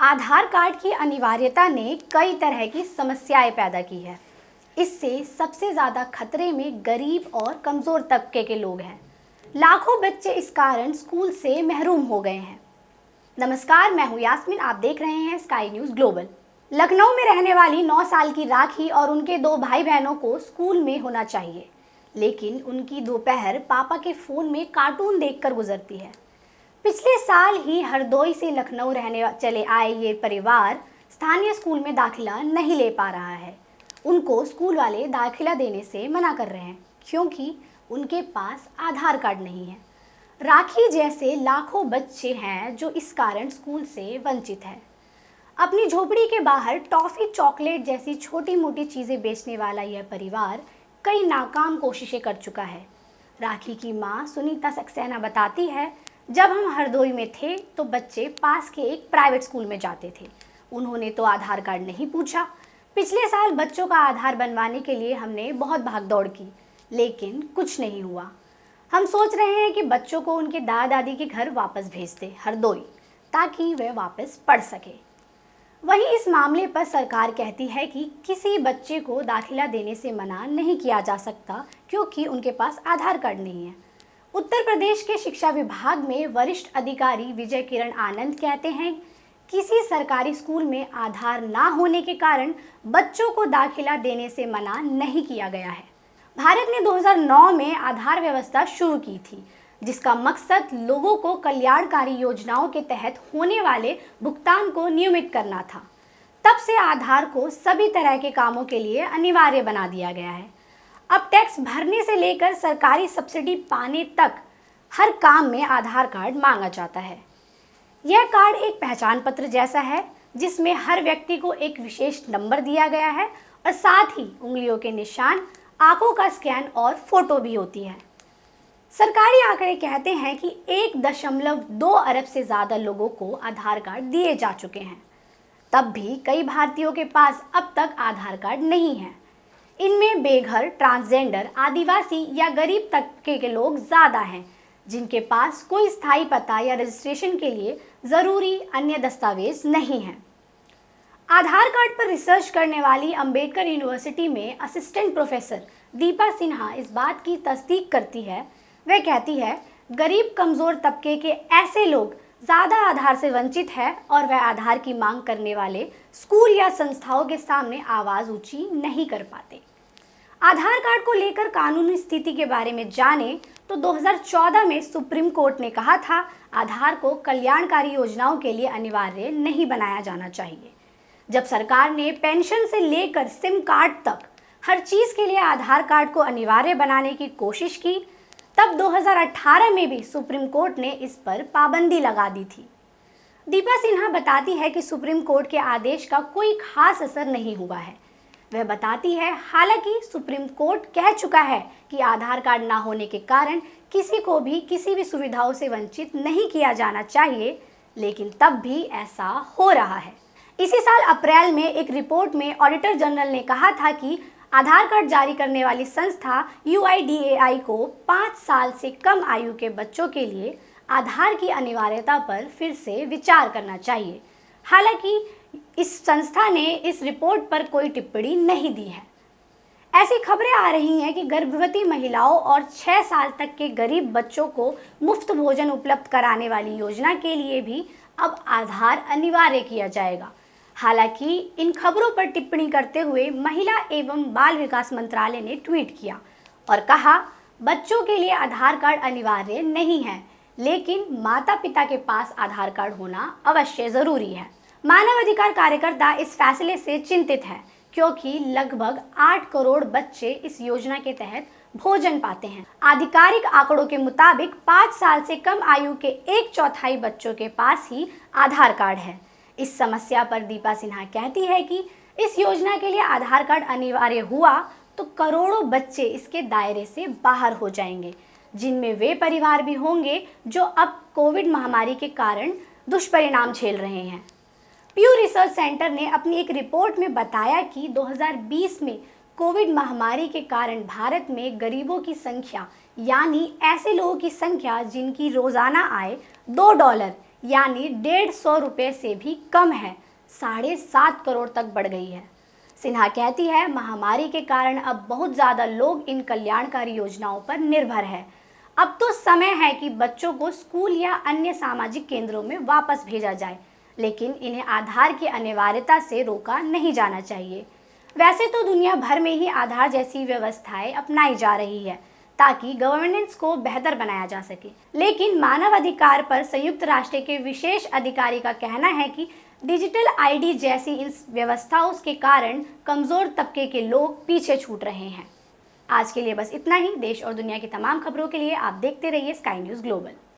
आधार card की अनिवार्यता ने कई तरह की समस्याएं पैदा की है। इससे सबसे ज़्यादा खतरे में गरीब और कमज़ोर तबके के लोग हैं। लाखों बच्चे इस कारण स्कूल से महरूम हो गए हैं। नमस्कार, मैं हूँ यास्मीन, आप देख रहे हैं स्काई न्यूज़ ग्लोबल। लखनऊ में रहने वाली 9 साल की राखी और उनके 2 भाई बहनों को स्कूल में होना चाहिए, लेकिन उनकी दोपहर पापा के फ़ोन में कार्टून देखकर गुजरती है। पिछले साल ही हरदोई से लखनऊ रहने चले आए ये परिवार स्थानीय स्कूल में दाखिला नहीं ले पा रहा है। उनको स्कूल वाले दाखिला देने से मना कर रहे हैं क्योंकि उनके पास आधार कार्ड नहीं है। राखी जैसे लाखों बच्चे हैं जो इस कारण स्कूल से वंचित है। अपनी झोपड़ी के बाहर टॉफ़ी, चॉकलेट जैसी छोटी मोटी चीज़ें बेचने वाला यह परिवार कई नाकाम कोशिशें कर चुका है। राखी की मां सुनीता सक्सेना बताती है, जब हम हरदोई में थे तो बच्चे पास के एक प्राइवेट स्कूल में जाते थे। उन्होंने तो आधार कार्ड नहीं पूछा। पिछले साल बच्चों का आधार बनवाने के लिए हमने बहुत भागदौड़ की, लेकिन कुछ नहीं हुआ। हम सोच रहे हैं कि बच्चों को उनके दादा दादी के घर वापस भेज दें हरदोई, ताकि वे वापस पढ़ सके। वहीं इस मामले पर सरकार कहती है कि किसी बच्चे को दाखिला देने से मना नहीं किया जा सकता क्योंकि उनके पास आधार कार्ड नहीं है। उत्तर प्रदेश के शिक्षा विभाग में वरिष्ठ अधिकारी विजय किरण आनंद कहते हैं, किसी सरकारी स्कूल में आधार ना होने के कारण बच्चों को दाखिला देने से मना नहीं किया गया है। भारत ने 2009 में आधार व्यवस्था शुरू की थी, जिसका मकसद लोगों को कल्याणकारी योजनाओं के तहत होने वाले भुगतान को नियमित करना था। तब से आधार को सभी तरह के कामों के लिए अनिवार्य बना दिया गया है। अब टैक्स भरने से लेकर सरकारी सब्सिडी पाने तक हर काम में आधार कार्ड मांगा जाता है। यह कार्ड एक पहचान पत्र जैसा है, जिसमें हर व्यक्ति को एक विशेष नंबर दिया गया है और साथ ही उंगलियों के निशान, आंखों का स्कैन और फोटो भी होती है। सरकारी आंकड़े कहते हैं कि 1.2 अरब से ज़्यादा लोगों को आधार कार्ड दिए जा चुके हैं। तब भी कई भारतीयों के पास अब तक आधार कार्ड नहीं है। इनमें बेघर, ट्रांसजेंडर, आदिवासी या गरीब तबके के लोग ज़्यादा हैं, जिनके पास कोई स्थायी पता या रजिस्ट्रेशन के लिए ज़रूरी अन्य दस्तावेज नहीं हैं। आधार कार्ड पर रिसर्च करने वाली अंबेडकर यूनिवर्सिटी में असिस्टेंट प्रोफेसर दीपा सिन्हा इस बात की तस्दीक करती है। वह कहती है, गरीब कमज़ोर तबके के ऐसे लोग ज़्यादा आधार से वंचित है और वह आधार की मांग करने वाले स्कूल या संस्थाओं के सामने आवाज़ ऊंची नहीं कर पाते। आधार कार्ड को लेकर कानूनी स्थिति के बारे में जाने तो 2014 में सुप्रीम कोर्ट ने कहा था, आधार को कल्याणकारी योजनाओं के लिए अनिवार्य नहीं बनाया जाना चाहिए। जब सरकार ने पेंशन से लेकर सिम कार्ड तक हर चीज़ के लिए आधार कार्ड को अनिवार्य बनाने की कोशिश की, तब 2018 में भी सुप्रीम कोर्ट ने इस पर पाबंदी लगा दी थी। दीपा सिन्हा बताती है कि सुप्रीम कोर्ट के आदेश का कोई खास असर नहीं हुआ है। वह बताती है, हालांकि सुप्रीम कोर्ट कह चुका है कि आधार कार्ड ना होने के कारण किसी को भी किसी भी सुविधाओं से वंचित नहीं किया जाना चाहिए, लेकिन तब भी ऐसा हो रहा है। इसी साल अप्रैल में एक रिपोर्ट में ऑडिटर जनरल ने कहा था कि आधार कार्ड जारी करने वाली संस्था UIDAI को 5 साल से कम आयु के बच्चों के लिए आधार की अनिवार्यता पर फिर से विचार करना चाहिए। हालांकि इस संस्था ने इस रिपोर्ट पर कोई टिप्पणी नहीं दी है। ऐसी खबरें आ रही हैं कि गर्भवती महिलाओं और 6 साल तक के गरीब बच्चों को मुफ्त भोजन उपलब्ध कराने वाली योजना के लिए भी अब आधार अनिवार्य किया जाएगा। हालांकि इन खबरों पर टिप्पणी करते हुए महिला एवं बाल विकास मंत्रालय ने ट्वीट किया और कहा, बच्चों के लिए आधार कार्ड अनिवार्य नहीं है, लेकिन माता पिता के पास आधार कार्ड होना अवश्य ज़रूरी है। मानवाधिकार कार्यकर्ता इस फैसले से चिंतित है क्योंकि लगभग 8 करोड़ बच्चे इस योजना के तहत भोजन पाते हैं। आधिकारिक आंकड़ों के मुताबिक 5 साल से कम आयु के 1/4 बच्चों के पास ही आधार कार्ड है। इस समस्या पर दीपा सिन्हा कहती है कि इस योजना के लिए आधार कार्ड अनिवार्य हुआ तो करोड़ों बच्चे इसके दायरे से बाहर हो जाएंगे, जिनमें वे परिवार भी होंगे जो अब कोविड महामारी के कारण दुष्परिणाम झेल रहे हैं। प्यू रिसर्च सेंटर ने अपनी एक रिपोर्ट में बताया कि 2020 में कोविड महामारी के कारण भारत में गरीबों की संख्या, यानी ऐसे लोगों की संख्या जिनकी रोज़ाना आय $2 यानी 150 रुपये से भी कम है, 7.5 करोड़ तक बढ़ गई है। सिन्हा कहती है, महामारी के कारण अब बहुत ज़्यादा लोग इन कल्याणकारी योजनाओं पर निर्भर है। अब तो समय है कि बच्चों को स्कूल या अन्य सामाजिक केंद्रों में वापस भेजा जाए, लेकिन इन्हें आधार की अनिवार्यता से रोका नहीं जाना चाहिए। वैसे तो दुनिया भर में ही आधार जैसी व्यवस्थाएं अपनाई जा रही है ताकि गवर्नेंस को बेहतर बनाया जा सके, लेकिन मानव अधिकार पर संयुक्त राष्ट्र के विशेष अधिकारी का कहना है कि डिजिटल आईडी जैसी इन व्यवस्थाओं के कारण कमजोर तबके के लोग पीछे छूट रहे हैं। आज के लिए बस इतना ही। देश और दुनिया की तमाम खबरों के लिए आप देखते रहिए स्काई न्यूज़ ग्लोबल।